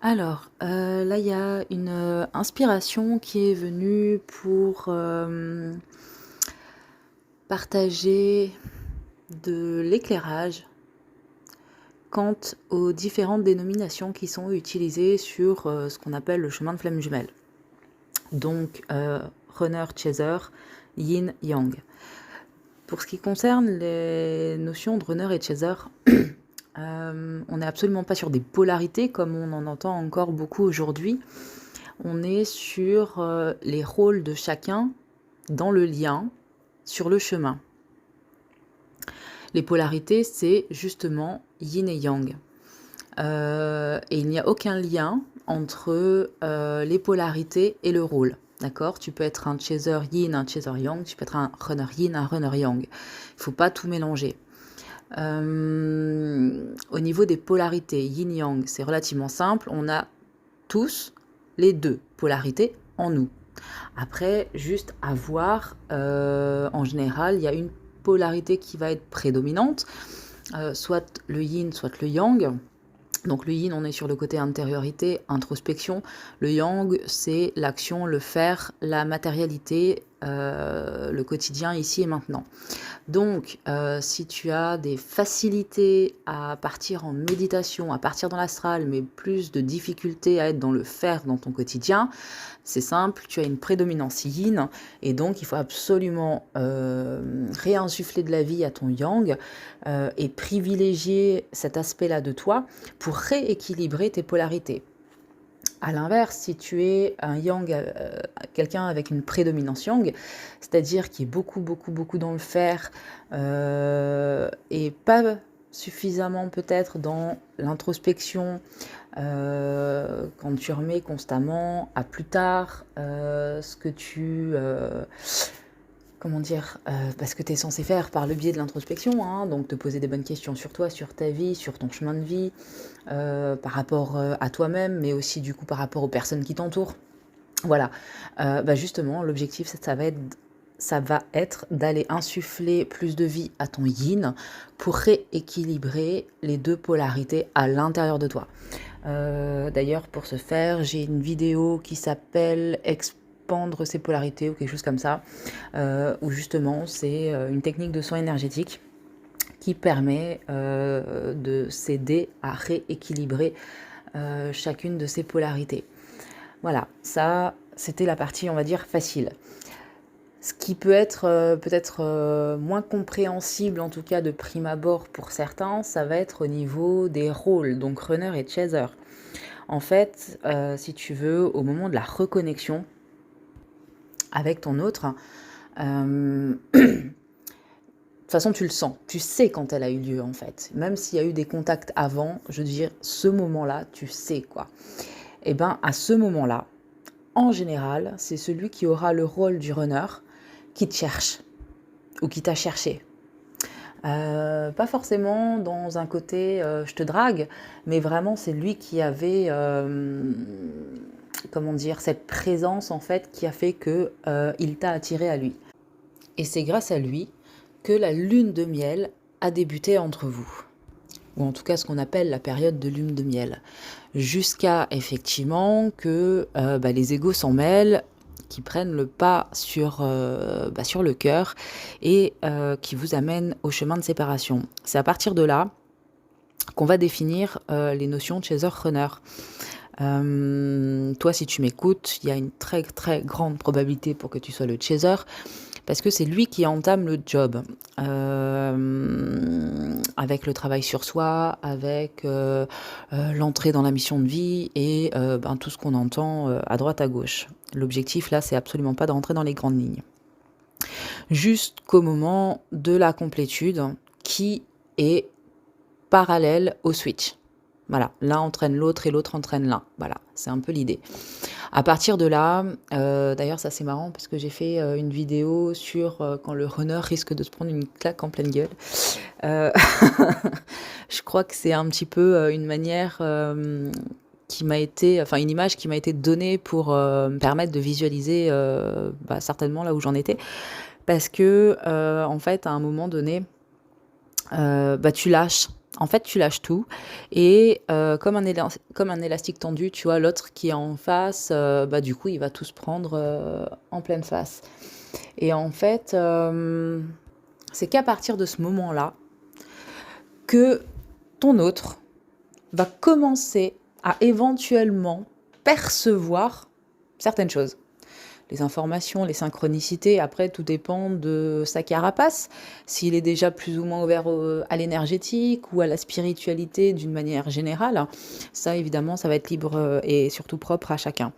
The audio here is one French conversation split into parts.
Alors, là, il y a une inspiration qui est venue pour partager de l'éclairage quant aux différentes dénominations qui sont utilisées sur ce qu'on appelle le chemin de flamme jumelle. Donc, runner, chaser, yin, yang. Pour ce qui concerne les notions de runner et chaser, on n'est absolument pas sur des polarités comme on en entend encore beaucoup aujourd'hui. On est sur les rôles de chacun dans le lien, sur le chemin. Les polarités, c'est justement yin et yang. Et il n'y a aucun lien entre les polarités et le rôle. D'accord? Tu peux être un chaser yin, un chaser yang, tu peux être un runner yin, un runner yang. Il ne faut pas tout mélanger. Au niveau des polarités, yin-yang, c'est relativement simple. On a tous les deux polarités en nous. Après, juste à voir, en général, il y a une polarité qui va être prédominante, soit le yin, soit le yang. Donc le yin, on est sur le côté intériorité, introspection. Le yang, c'est l'action, le faire, la matérialité, le quotidien ici et maintenant. Donc, si tu as des facilités à partir en méditation, à partir dans l'astral, mais plus de difficultés à être dans le faire dans ton quotidien, c'est simple, tu as une prédominance yin, et donc il faut absolument réinsuffler de la vie à ton yang et privilégier cet aspect-là de toi pour rééquilibrer tes polarités. À l'inverse, si tu es un yang, quelqu'un avec une prédominance yang, c'est-à-dire qui est beaucoup dans le faire et pas suffisamment peut-être dans l'introspection, quand tu remets constamment à plus tard ce que tu... ce que tu es censé faire par le biais de l'introspection, hein, donc te poser des bonnes questions sur toi, sur ta vie, sur ton chemin de vie, par rapport à toi-même, mais aussi du coup par rapport aux personnes qui t'entourent. Voilà, justement, l'objectif, ça va être d'aller insuffler plus de vie à ton yin pour rééquilibrer les deux polarités à l'intérieur de toi. D'ailleurs, pour ce faire, j'ai une vidéo qui s'appelle expandre ses polarités ou quelque chose comme ça, où justement c'est une technique de soin énergétique qui permet de s'aider à rééquilibrer chacune de ces polarités. Voilà, ça c'était la partie, on va dire, facile. Ce qui peut être peut-être moins compréhensible, en tout cas de prime abord pour certains, ça va être au niveau des rôles, donc runner et chaser. En fait, si tu veux, au moment de la reconnexion avec ton autre, de toute façon, tu le sens, tu sais quand elle a eu lieu en fait. Même s'il y a eu des contacts avant, je veux dire, ce moment-là, tu sais quoi. Et bien, à ce moment-là, en général, c'est celui qui aura le rôle du runner qui te cherche ou qui t'a cherché. Pas forcément dans un côté je te drague, mais vraiment c'est lui qui avait cette présence en fait qui a fait que il t'a attiré à lui. Et c'est grâce à lui que la lune de miel a débuté entre vous, ou en tout cas ce qu'on appelle la période de lune de miel, jusqu'à effectivement que les égos s'en mêlent, qui prennent le pas sur le cœur et qui vous amènent au chemin de séparation. C'est à partir de là qu'on va définir les notions de chaser-runner. Toi, si tu m'écoutes, il y a une très très grande probabilité pour que tu sois le chaser, parce que c'est lui qui entame le job, avec le travail sur soi, avec l'entrée dans la mission de vie et tout ce qu'on entend à droite à gauche. L'objectif là, c'est absolument pas de rentrer dans les grandes lignes. Jusqu'au moment de la complétude qui est parallèle au switch. Voilà, l'un entraîne l'autre et l'autre entraîne l'un. Voilà, c'est un peu l'idée. À partir de là, d'ailleurs ça c'est marrant parce que j'ai fait une vidéo sur quand le runner risque de se prendre une claque en pleine gueule. Je crois que c'est un petit peu une manière qui m'a été, enfin une image qui m'a été donnée pour me permettre de visualiser certainement là où j'en étais. Parce que en fait à un moment donné, tu lâches. En fait, tu lâches tout et comme un élastique tendu, tu vois, l'autre qui est en face, bah, du coup, il va tout se prendre, en pleine face et en fait, c'est qu'à partir de ce moment-là que ton autre va commencer à éventuellement percevoir certaines choses. Les informations, les synchronicités, après tout dépend de sa carapace, s'il est déjà plus ou moins ouvert à l'énergétique ou à la spiritualité d'une manière générale. Ça évidemment, ça va être libre et surtout propre à chacun.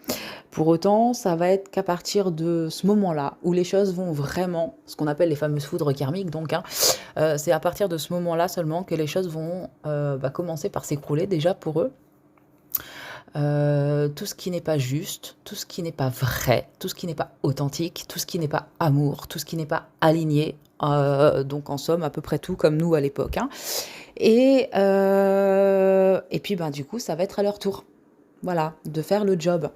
Pour autant, ça va être qu'à partir de ce moment-là où les choses vont vraiment, ce qu'on appelle les fameuses foudres karmiques, donc, hein, c'est à partir de ce moment-là seulement que les choses vont commencer par s'écrouler déjà pour eux. Tout ce qui n'est pas juste, tout ce qui n'est pas vrai, tout ce qui n'est pas authentique, tout ce qui n'est pas amour, tout ce qui n'est pas aligné, donc en somme à peu près tout comme nous à l'époque, hein. Et puis ben, du coup ça va être à leur tour. Voilà, de faire le job.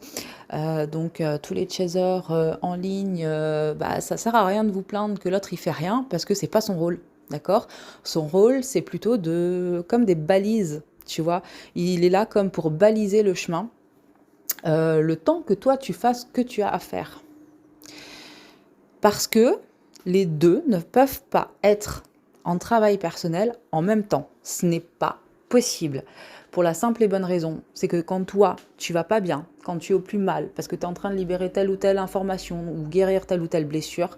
Donc tous les chasers en ligne, bah, ça sert à rien de vous plaindre que l'autre il fait rien parce que c'est pas son rôle, d'accord? Son rôle c'est plutôt comme des balises, tu vois? Il est là comme pour baliser le chemin, le temps que toi tu fasses ce que tu as à faire. Parce que les deux ne peuvent pas être en travail personnel en même temps. Ce n'est pas possible. Pour la simple et bonne raison, c'est que quand toi, tu vas pas bien, quand tu es au plus mal, parce que tu es en train de libérer telle ou telle information ou guérir telle ou telle blessure,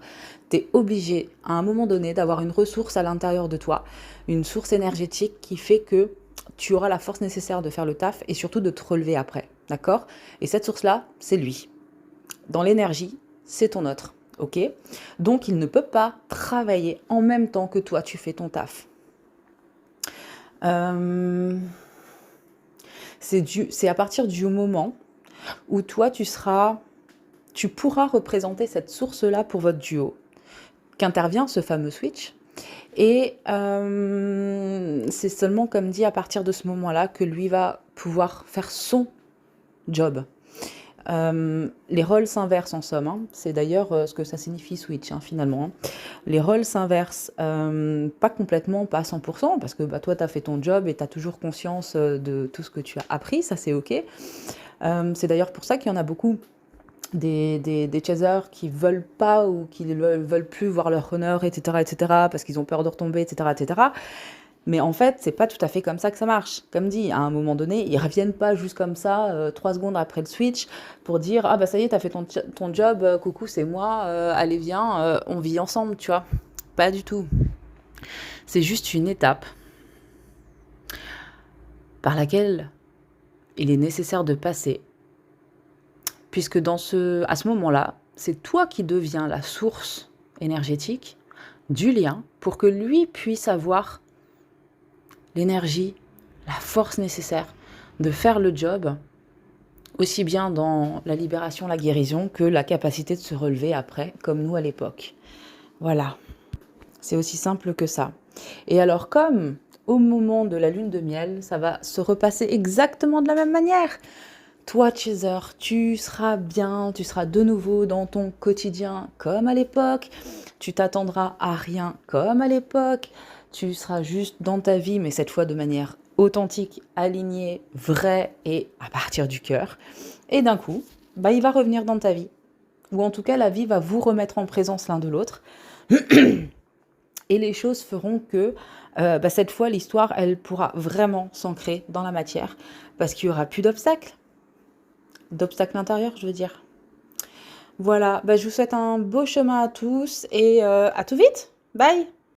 tu es obligé à un moment donné d'avoir une ressource à l'intérieur de toi, une source énergétique qui fait que tu auras la force nécessaire de faire le taf et surtout de te relever après, d'accord? Et cette source-là, c'est lui. Dans l'énergie, c'est ton autre, ok? Donc il ne peut pas travailler en même temps que toi, tu fais ton taf. C'est à partir du moment où toi, tu pourras représenter cette source-là pour votre duo, qu'intervient ce fameux switch. Et c'est seulement, comme dit, à partir de ce moment-là que lui va pouvoir faire son job. Les rôles s'inversent en somme, hein. C'est d'ailleurs ce que ça signifie switch, hein, finalement. Les rôles s'inversent, pas complètement, pas à 100%, parce que bah, toi, tu as fait ton job et tu as toujours conscience de tout ce que tu as appris, ça c'est ok. C'est d'ailleurs pour ça qu'il y en a beaucoup des chasers qui veulent pas ou qui ne veulent plus voir leur honneur, etc., parce qu'ils ont peur de retomber, etc. Mais en fait, c'est pas tout à fait comme ça que ça marche. Comme dit, à un moment donné, ils reviennent pas juste comme ça, 3 secondes après le switch, pour dire « Ah bah ça y est, t'as fait ton job, coucou, c'est moi, allez viens, on vit ensemble », tu vois. Pas du tout. C'est juste une étape par laquelle il est nécessaire de passer, puisque à ce moment-là, c'est toi qui deviens la source énergétique du lien pour que lui puisse avoir l'énergie, la force nécessaire de faire le job, aussi bien dans la libération, la guérison, que la capacité de se relever après, comme nous à l'époque. Voilà, c'est aussi simple que ça. Et alors comme au moment de la lune de miel, ça va se repasser exactement de la même manière. Toi, chaser, tu seras bien, tu seras de nouveau dans ton quotidien comme à l'époque, tu t'attendras à rien comme à l'époque, tu seras juste dans ta vie, mais cette fois de manière authentique, alignée, vraie et à partir du cœur. Et d'un coup, bah, il va revenir dans ta vie. Ou en tout cas, la vie va vous remettre en présence l'un de l'autre. Et les choses feront que cette fois, l'histoire, elle pourra vraiment s'ancrer dans la matière parce qu'il n'y aura plus d'obstacles. D'obstacles intérieurs, je veux dire. Voilà, je vous souhaite un beau chemin à tous et à tout vite. Bye!